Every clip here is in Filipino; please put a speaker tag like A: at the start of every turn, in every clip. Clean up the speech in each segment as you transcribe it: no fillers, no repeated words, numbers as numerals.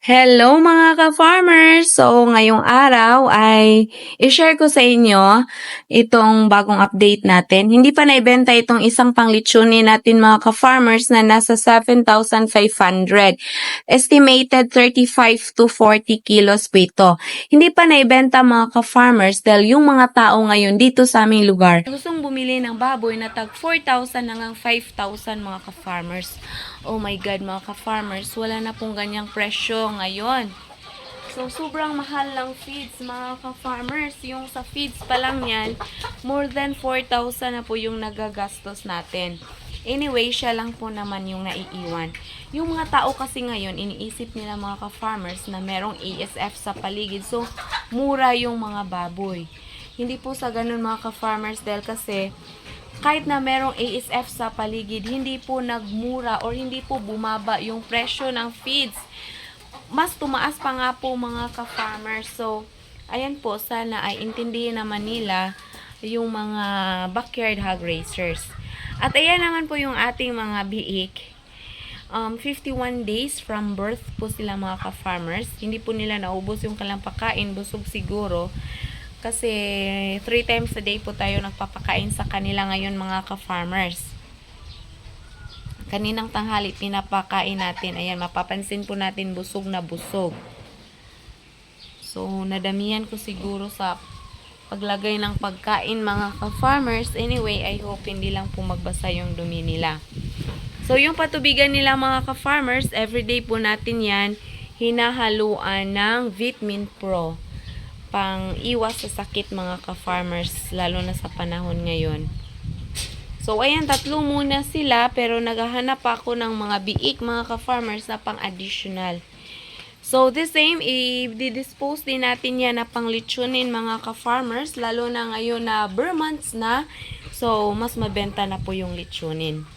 A: Hello mga ka-farmers! So, ngayong araw ay i-share ko sa inyo itong bagong update natin. Hindi pa naibenta itong isang panglitsunin natin mga ka-farmers na nasa 7,500. Estimated 35 to 40 kilos po ito. Hindi pa naibenta mga ka-farmers dahil yung mga tao ngayon dito sa aming lugar gustong bumili ng baboy na tag 4,000 hanggang 5,000 mga ka-farmers. Oh my God mga ka-farmers, wala na pong ganyang presyo ngayon. So, sobrang mahal lang feeds mga ka-farmers. Yung sa feeds pa lang yan, more than 4,000 na po yung nagagastos natin. Anyway, siya lang po naman yung naiiwan. Yung mga tao kasi ngayon, iniisip nila mga ka-farmers na merong ASF sa paligid. So, mura yung mga baboy. Hindi po sa ganun mga ka-farmers dahil kasi kahit na merong ASF sa paligid, hindi po nagmura or hindi po bumaba yung presyo ng feeds. Mas tumaas pa nga po mga ka-farmers. So, ayan po, sana ay intindihin naman nila yung mga backyard hog raisers. At ayan naman po yung ating mga biik. 51 days from birth po sila mga ka-farmers. Hindi po nila naubos yung kanilang pagkain, busog siguro. Kasi 3 times a day po tayo nagpapakain sa kanila ngayon mga ka-farmers. Kaninang tanghali pinapakain natin. Ayan, mapapansin po natin busog na busog. So, nadamihan ko siguro sa paglagay ng pagkain mga ka-farmers. Anyway, I hope hindi lang po magbasa yung dumi nila. So, yung patubigan nila mga ka-farmers, everyday po natin yan hinahaluan ng Vitamin Pro. Pang iwas sa sakit mga ka-farmers, lalo na sa panahon ngayon. So, ayan, 3 muna sila, pero naghahanap ako ng mga biik mga ka-farmers na pang additional. So, the same, i-dispose din natin yan na pang litsunin mga ka-farmers, lalo na ngayon na bare months na. So, mas mabenta na po yung litsunin.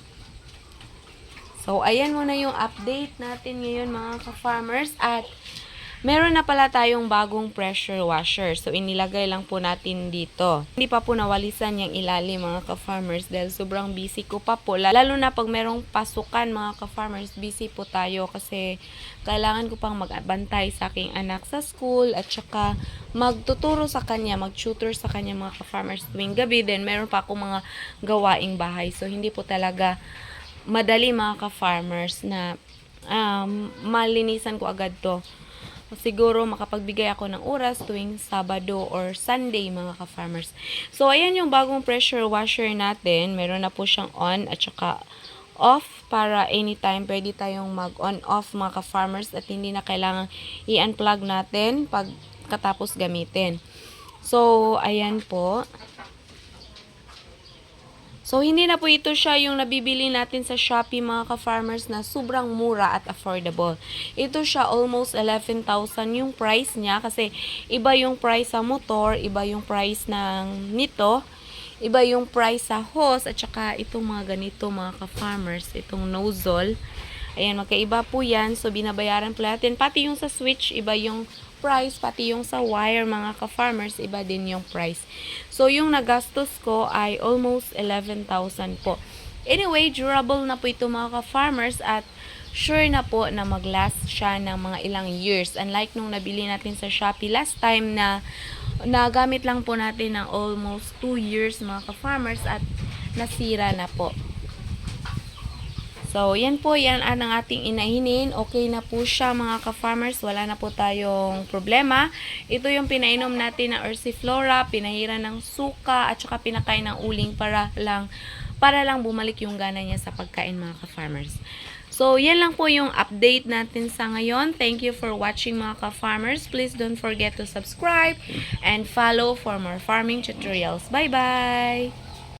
A: So, ayan muna yung update natin ngayon mga ka-farmers. At meron na pala tayong bagong pressure washer. So, inilagay lang po natin dito. Hindi pa po nawalisan yung ilalim mga ka-farmers dahil sobrang busy ko pa po. Lalo na pag merong pasukan mga ka-farmers, busy po tayo kasi kailangan ko pang magbantay sa aking anak sa school at saka magtuturo sa kanya, mag-tutor sa kanya mga ka-farmers tuwing gabi. Then, meron pa akong mga gawaing bahay. So, hindi po talaga madali mga ka-farmers na malinisan ko agad to. Siguro makapagbigay ako ng oras tuwing Sabado or Sunday mga ka-farmers. So, ayan yung bagong pressure washer natin. Meron na po siyang on at saka off para anytime pwede tayong mag-on-off mga ka-farmers at hindi na kailangan i-unplug natin pag katapos gamitin. So, ayan po. So, hindi na po ito siya yung nabibili natin sa Shopee mga ka-farmers na sobrang mura at affordable. Ito siya almost 11,000 yung price niya kasi iba yung price sa motor, iba yung price ng nito, iba yung price sa hose at saka itong mga ganito mga ka-farmers, itong nozzle. Ayan, magkaiba po yan. So, binabayaran po natin. Pati yung sa switch, iba yung price, pati yung sa wire mga ka-farmers, iba din yung price. So, yung nagastos ko ay almost 11,000 po. Anyway, durable na po ito mga ka-farmers at sure na po na mag-last siya ng mga ilang years. Unlike nung nabili natin sa Shopee last time na nagamit lang po natin ng almost 2 years mga ka-farmers at nasira na po. So, yan po, yan ang ating inahinin. Okay na po siya mga ka-farmers. Wala na po tayong problema. Ito yung pinainom natin ng Ursiflora, pinahiran ng suka, at saka pinakain ng uling para lang bumalik yung gana niya sa pagkain mga ka-farmers. So, yan lang po yung update natin sa ngayon. Thank you for watching mga ka-farmers. Please don't forget to subscribe and follow for more farming tutorials. Bye-bye!